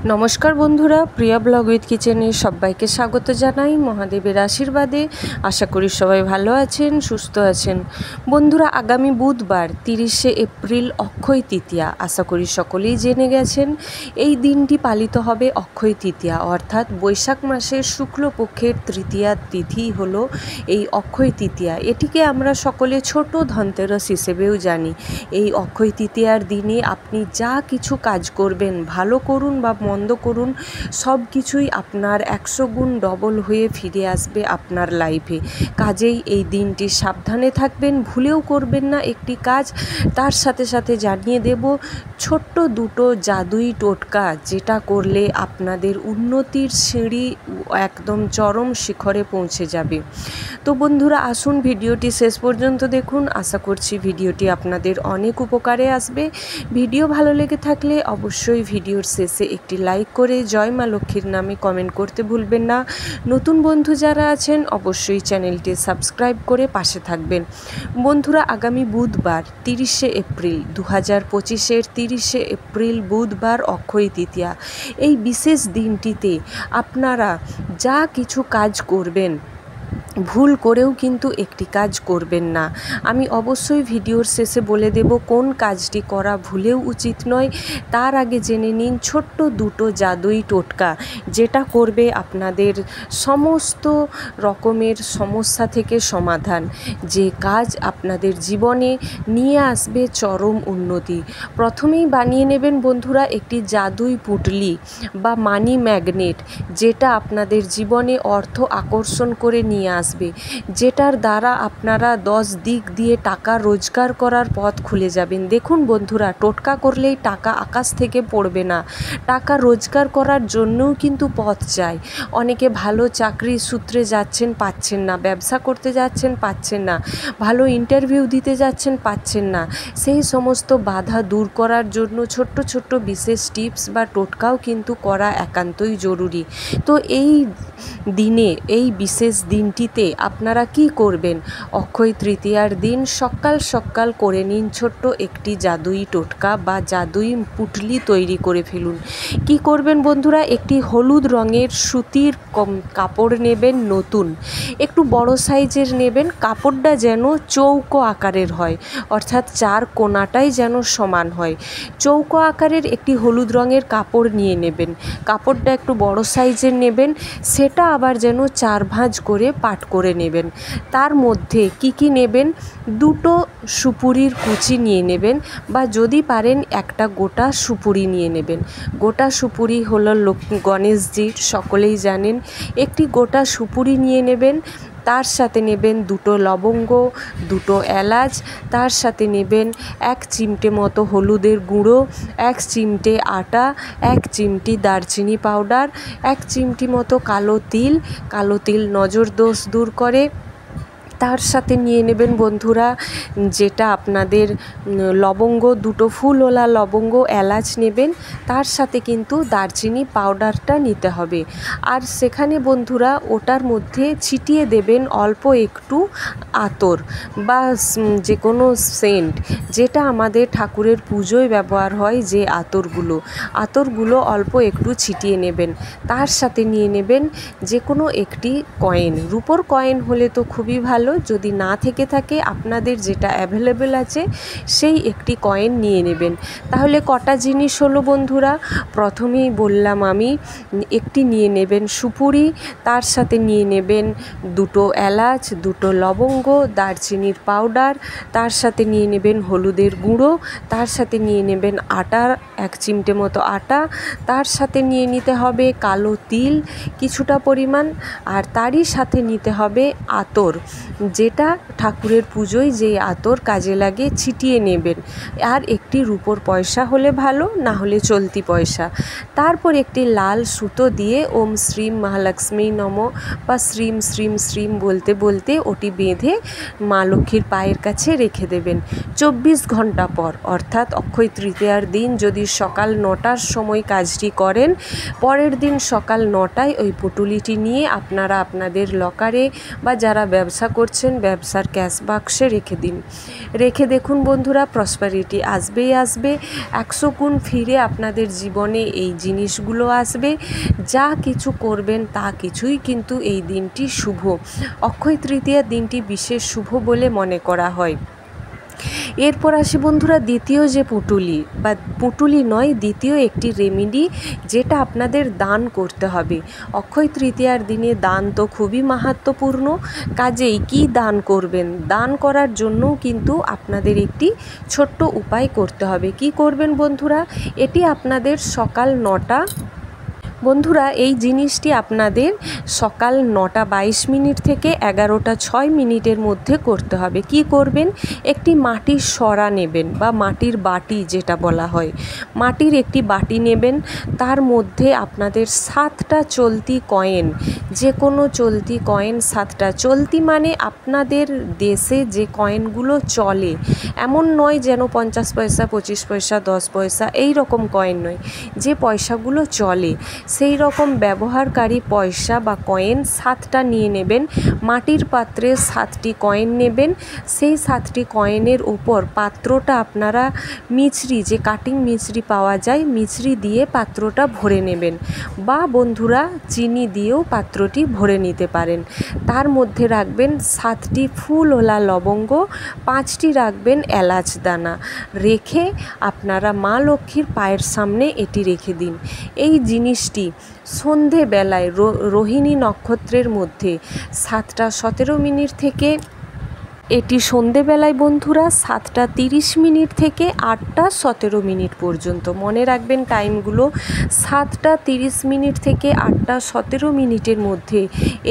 নমস্কার বন্ধুরা, প্রিয়া blog with কিচেনে সবাইকে স্বাগত জানাই মহাদেবের আশীর্বাদে। আশা করি সবাই ভালো আছেন, সুস্থ আছেন। বন্ধুরা, আগামী বুধবার 30শে এপ্রিল অক্ষয় তৃতীয়া। আশা করি সকলেই জেনে গেছেন এই দিনটি পালিত হবে অক্ষয় তৃতীয়া, অর্থাৎ বৈশাখ মাসের শুক্লপক্ষের তৃতীয়া তিথি হলো এই অক্ষয় তৃতীয়া। এটিকে আমরা সকলে ছোট ধনতেরাস হিসেবেও জানি। এই অক্ষয় তৃতীয়ার দিনে আপনি যা কিছু কাজ করবেন, ভালো করুন বা মন্দ করুন, সব কিছুই আপনার 100 গুণ ডবল হয়ে ফিরে আসবে আপনার লাইফে। কাজেই এই দিনটি সাবধানে থাকবেন, ভুলেও করবেন না একটি কাজ। তার সাথে সাথে জানিয়ে দেব ছোট্ট দুটো জাদুই টোটকা, যেটা করলে আপনাদের উন্নতির সিঁড়ি একদম চরম শিখরে পৌঁছে যাবে। তো বন্ধুরা, আসুন ভিডিওটি শেষ পর্যন্ত দেখুন। আশা করছি ভিডিওটি আপনাদের অনেক উপকারে আসবে। ভিডিও ভালো লেগে থাকলে অবশ্যই ভিডিওর শেষে একটি লাইক করে জয় মা লক্ষ্মীর নামে কমেন্ট করতে ভুলবেন না। নতুন বন্ধু যারা আছেন অবশ্যই চ্যানেলটি সাবস্ক্রাইব করে পাশে থাকবেন। বন্ধুরা, আগামী বুধবার 30শে এপ্রিল 2025-এর 30শে এপ্রিল বুধবার অক্ষয় তৃতীয়া। এই বিশেষ দিনটিতে আপনারা যা কিছু কাজ করবেন, ভুল করেও কিন্তু একটি কাজ করবেন না। আমি অবশ্যই ভিডিওর শেষে বলে দেব কোন কাজটি করা ভুলেও উচিত নয়। তার আগে জেনে নিন ছোট্ট দুটো জাদুই টোটকা, যেটা করবে আপনাদের সমস্ত রকমের সমস্যা থেকে সমাধান, যে কাজ আপনাদের জীবনে নিয়ে আসবে চরম উন্নতি। প্রথমেই বানিয়ে নেবেন বন্ধুরা একটি জাদুই পুঁটলি বা মানি ম্যাগনেট, যেটা আপনাদের জীবনে অর্থ আকর্ষণ করে নিয়ে আসবে, যেটার দ্বারা আপনারা 10 দিক দিয়ে টাকা রোজগার করার পথ খুলে যাবেন। দেখুন বন্ধুরা, টোটকা করলেই টাকা আকাশ থেকে পড়বে না, টাকা রোজগার করার জন্যও কিন্তু পথ চাই। অনেকে ভালো চাকরি সূত্রে যাচ্ছেন, পাচ্ছেন না, ব্যবসা করতে যাচ্ছেন, পাচ্ছেন না, ভালো ইন্টারভিউ দিতে যাচ্ছেন, পাচ্ছেন না। সেই সমস্ত বাধা দূর করার জন্য ছোট্ট ছোট্ট বিশেষ টিপস বা টোটকাও কিন্তু করা একান্তই জরুরি। তো এই দিনে, এই বিশেষ দিনটিতে আপনারা কি করবেন? অক্ষয় তৃতীয়ার দিন সকাল সকাল করে নিন ছোট্ট একটি জাদুই টোটকা বা জাদুই পুঁটলি তৈরি করে ফেলুন। কি করবেন বন্ধুরা? একটি হলুদ রঙের সুতির কাপড় নেবেন, নতুন একটু বড় সাইজের নেবেন। কাপড়টা যেন চৌকো আকারের হয়, অর্থাৎ 4 কোণাটাই যেন সমান হয়। চৌকো আকারের একটি হলুদ রঙের কাপড় নিয়ে নেবেন। কাপড়টা একটু বড় সাইজের নেবেন, সেটা আবার যেন 4 ভাঁজ করে পাট করে নেবেন। তার মধ্যে কি নেবেন? দুটো সুপুরির কুচি নিয়ে নেবেন, বা যদি পারেন একটা গোটা সুপুরি নিয়ে নেবেন। গোটা সুপুরি হলো গণেশজির, সকলেই জানেন। একটি গোটা সুপুরি নিয়ে নেবেন। তার সাথে নেবেন দুটো লবঙ্গ, দুটো এলাচ, তার সাথে নেবেন 1 চিমটে মতো হলুদের গুঁড়ো, 1 চিমটে আটা, 1 চিমটি দারচিনি পাউডার, 1 চিমটি মতো কালো তিল নজর দোষ দূর করে। তার সাথে নিয়ে নেবেন বন্ধুরা যেটা আপনাদের লবঙ্গ, দুটো ফুলওয়ালা লবঙ্গ, এলাচ নেবেন। তার সাথে কিন্তু দারচিনি পাউডারটা নিতে হবে। আর সেখানে বন্ধুরা ওটার মধ্যে ছিটিয়ে দেবেন অল্প একটু আতর বা যে কোনো সেন্ট, যেটা আমাদের ঠাকুরের পুজোয় ব্যবহার হয়, যে আতরগুলো অল্প একটু ছিটিয়ে নেবেন। তার সাথে নিয়ে নেবেন যে কোনো একটি কয়েন, রূপোর কয়েন হলে তো খুবই ভালো। যদি না থেকে থাকে আপনাদের যেটা অ্যাভেলেবেল আছে সেই একটি কয়েন নিয়ে নেবেন। তাহলে কটা জিনিস হলো বন্ধুরা? প্রথমেই বললাম আমি, একটি নিয়ে নেবেন সুপুরি, তার সাথে নিয়ে নেবেন দুটো এলাচ, দুটো লবঙ্গ, দারচিনির পাউডার, তার সাথে নিয়ে নেবেন হলুদের গুঁড়ো, তার সাথে নিয়ে নেবেন আটা, 1 চিমটে মতো আটা, তার সাথে নিয়ে নিতে হবে কালো তিল কিছুটা পরিমাণ, আর তারই সাথে নিতে হবে আতর, যেটা ঠাকুরের পুজোয় যেই আতর কাজে লাগে, ছিটিয়ে নেবেন। আর একটি রূপোর পয়সা হলে ভালো, না হলে চলতি পয়সা। তারপর একটি লাল সুতো দিয়ে ওম শ্রীম মহালক্ষ্মী নমঃ বা শ্রীম শ্রীম শ্রীম বলতে বলতে ওটি বেঁধে মা লক্ষ্মীর পায়ের কাছে রেখে দেবেন। 24 ঘন্টা পর, অর্থাৎ অক্ষয় তৃতীয়ার দিন যদি সকাল 9টার সময় কাজটি করেন, পরের দিন সকাল 9টায় ওই পুটুলিটি নিয়ে আপনারা আপনাদের লকারে বা যারা ব্যবসা করছেন করছেন ব্যবসার ক্যাশ বাক্সে রেখে দিন। রেখে দেখুন বন্ধুরা, প্রসপারিটি আসবেই আসবে। 100 গুণ ফিরে আপনাদের জীবনে এই জিনিসগুলো আসবে। যা কিছু করবেন তা কিছুই কিন্তু এই দিনটি শুভ। অক্ষয় তৃতীয়ার দিনটি বিশেষ শুভ বলে মনে করা হয়। এরপর আসি বন্ধুরা দ্বিতীয় যে পুঁটুলি, বা পুঁটুলি নয়, দ্বিতীয় একটি রেমেডি যেটা আপনাদের দান করতে হবে। অক্ষয় তৃতীয়ার দিনে দান তো খুবই মাহাত্ম্যপূর্ণ, কাজেই কি দান করবেন? দান করার জন্যও কিন্তু আপনাদের একটি ছোট্ট উপায় করতে হবে। কি করবেন বন্ধুরা? এটি আপনাদের সকাল 9টা, বন্ধুরা এই জিনিসটি আপনাদের সকাল 9:22 থেকে 11:06 মধ্যে করতে হবে। কি করবেন? একটি মাটির সরা নেবেন, বা মাটির বাটি যেটা বলা হয়, মাটির একটি বাটি নেবেন। তার মধ্যে আপনাদের 7টা চলতি কয়েন, যে কোনো চলতি কয়েন 7টা, চলতি মানে আপনাদের দেশে যে কয়েনগুলো চলে, এমন নয় যেন 50 পয়সা, 25 পয়সা, 10 পয়সা এই রকম কয়েন নয়, যে পয়সাগুলো চলে সেই রকম ব্যবহারকারী পয়সা বা কয়েন 7টা নিয়ে নেবেন। মাটির পাত্রে 7টি কয়েন নেবেন। সেই 7টি কয়েনের উপর পাত্রটা আপনারা মিছরি, যে কাটিং মিছরি পাওয়া যায়, মিছরি দিয়ে পাত্রটা ভরে নেবেন, বা বন্ধুরা চিনি দিয়েও পাত্রটি ভরে নিতে পারেন। তার মধ্যে রাখবেন 7টি ফুলওলা লবঙ্গ, 5টি রাখবেন এলাচ দানা। রেখে আপনারা মা লক্ষ্মীর পায়ের সামনে এটি রেখে দিন। এই জিনিসটি সন্ধেবেলায় রোহিণী নক্ষত্রের মধ্যে 7:17 থেকে, এটি সন্ধেবেলায় বন্ধুরা 7:30 থেকে 8:17 পর্যন্ত, মনে রাখবেন টাইমগুলো। 7:30 থেকে 8:17 মধ্যে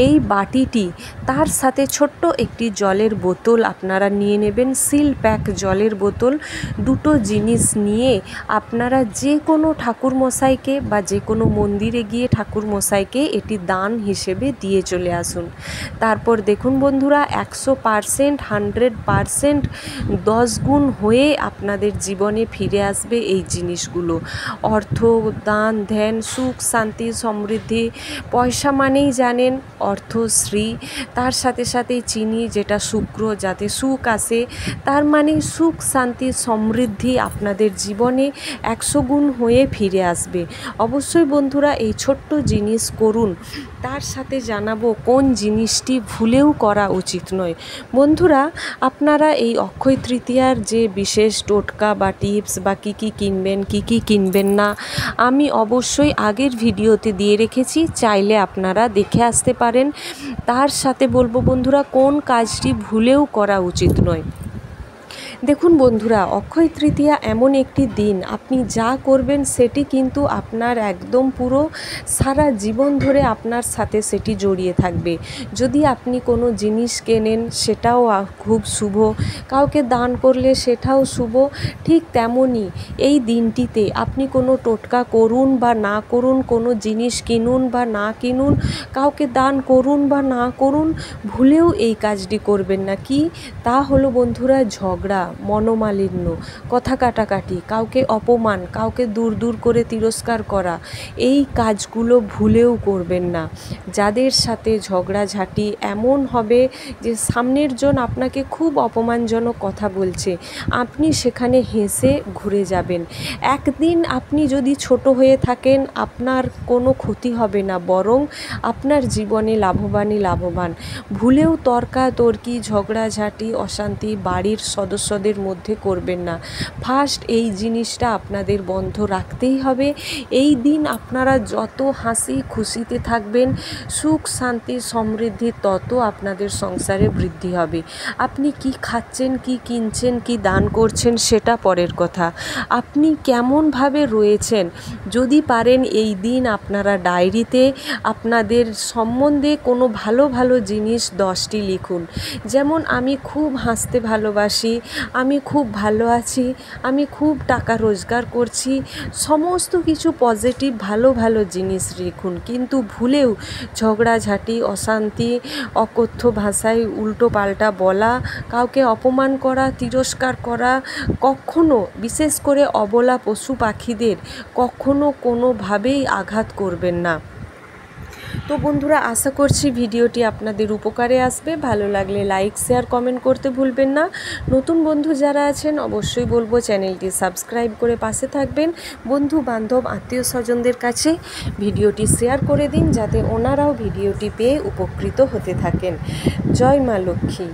এই বাটিটি, তার সাথে ছোট্ট একটি জলের বোতল আপনারা নিয়ে নেবেন, সিল প্যাক জলের বোতল। দুটো জিনিস নিয়ে আপনারা যে কোনো ঠাকুরমশাইকে বা যে কোনো মন্দিরে গিয়ে ঠাকুরমশাইকে এটি দান হিসেবে দিয়ে চলে আসুন। তারপর দেখুন বন্ধুরা 100%, 100%, 10 গুণ হয়ে আপনাদের জীবনে ফিরে আসবে এই জিনিসগুলো। অর্থ, দান, ধ্যান, সুখ, শান্তি, সমৃদ্ধি। পয়সা মানেই জানেন অর্থশ্রী, তার সাথে সাথে চিনি যেটা শুক্র, যাতে সুখ আসে, তার মানে সুখ, শান্তি, সমৃদ্ধি আপনাদের জীবনে 100 গুণ হয়ে ফিরে আসবে। অবশ্যই বন্ধুরা এই ছোট্ট জিনিস করুন। তার সাথে জানাবো কোন জিনিসটি ভুলেও করা উচিত নয়। বন্ধুরা আপনারা এই অক্ষয় তৃতীয়ার যে বিশেষ টোটকা বা টিপস, বা কী কী কিনবেন, কী কী কিনবেন না, আমি অবশ্যই আগের ভিডিওতে দিয়ে রেখেছি, চাইলে আপনারা দেখে আসতে পারেন। তার সাথে বলবো বন্ধুরা কোন কাজটি ভুলেও করা উচিত নয়। দেখুন বন্ধুরা, অক্ষয় তৃতীয়া এমন একটি দিন, আপনি যা করবেন সেটি কিন্তু আপনার একদম পুরো সারা জীবন ধরে আপনার সাথে সেটি জড়িয়ে থাকবে। যদি আপনি কোনো জিনিস কেনেন সেটাও খুব শুভ, কাউকে দান করলে সেটাও শুভ। ঠিক তেমনই এই দিনটিতে আপনি কোনো টোটকা করুন বা না করুন, কোনো জিনিস কিনুন বা না কিনুন, কাউকে দান করুন বা না করুন, ভুলেও এই কাজটি করবেন না। কি তা হলো বন্ধুরা ঝগড়া, মনোমালিন্য, কথা কাটাকাটি, কাউকে অপমান, কাউকে দূর দূর করে তিরস্কার করা, এই কাজগুলো ভুলেও করবেন না। যাদের সাথে ঝগড়াঝাটি এমন হবে যে সামনের জন আপনাকে খুব অপমানজনক কথা বলছে, আপনি সেখানে হেসে ঘুরে যাবেন। একদিন আপনি যদি ছোট হয়ে থাকেন আপনার কোনো ক্ষতি হবে না, বরং আপনার জীবনে লাভবানই লাভবান। ভুলেও তর্কাতর্কি, ঝগড়াঝাটি, অশান্তি বাড়ির সদস্যদের মধ্যে করবেন না। ফার্স্ট এই জিনিসটা আপনাদের বন্ধ রাখতেই হবে। এই দিন আপনারা যত হাসি খুশিতে থাকবেন, সুখ শান্তি সমৃদ্ধি তত আপনাদের সংসারে বৃদ্ধি হবে। আপনি কি খাচ্ছেন, কি কিনছেন, কি দান করছেন সেটা পরের কথা, আপনি কেমনভাবে রয়েছেন। যদি পারেন এই দিন আপনারা ডায়েরিতে আপনাদের সম্বন্ধে কোনো ভালো ভালো জিনিস 10টি লিখুন। যেমন আমি খুব হাসতে ভালোবাসি, আমি খুব ভালো আছি, আমি খুব টাকা রোজগার করছি, সমস্ত কিছু পজিটিভ ভালো ভালো জিনিস লিখুন। কিন্তু ভুলেও ঝগড়াঝাটি, অশান্তি, অকথ্য ভাষায় উল্টো পাল্টা বলা, কাউকে অপমান করা, তিরস্কার করা, কখনো, বিশেষ করে অবলা পশু পাখিদের কখনো কোনোভাবেই আঘাত করবেন না। তো বন্ধুরা, আশা করছি ভিডিওটি আপনাদের উপকারে আসবে। ভালো লাগলে লাইক শেয়ার কমেন্ট করতে ভুলবেন না। নতুন বন্ধু যারা আছেন অবশ্যই বলবো চ্যানেলটি সাবস্ক্রাইব করে পাশে থাকবেন। বন্ধু বান্ধব আত্মীয় স্বজনদের কাছে ভিডিওটি শেয়ার করে দিন, যাতে ওনারাও ভিডিওটি পেয়ে উপকৃত হতে থাকেন। জয় মা লক্ষ্মী।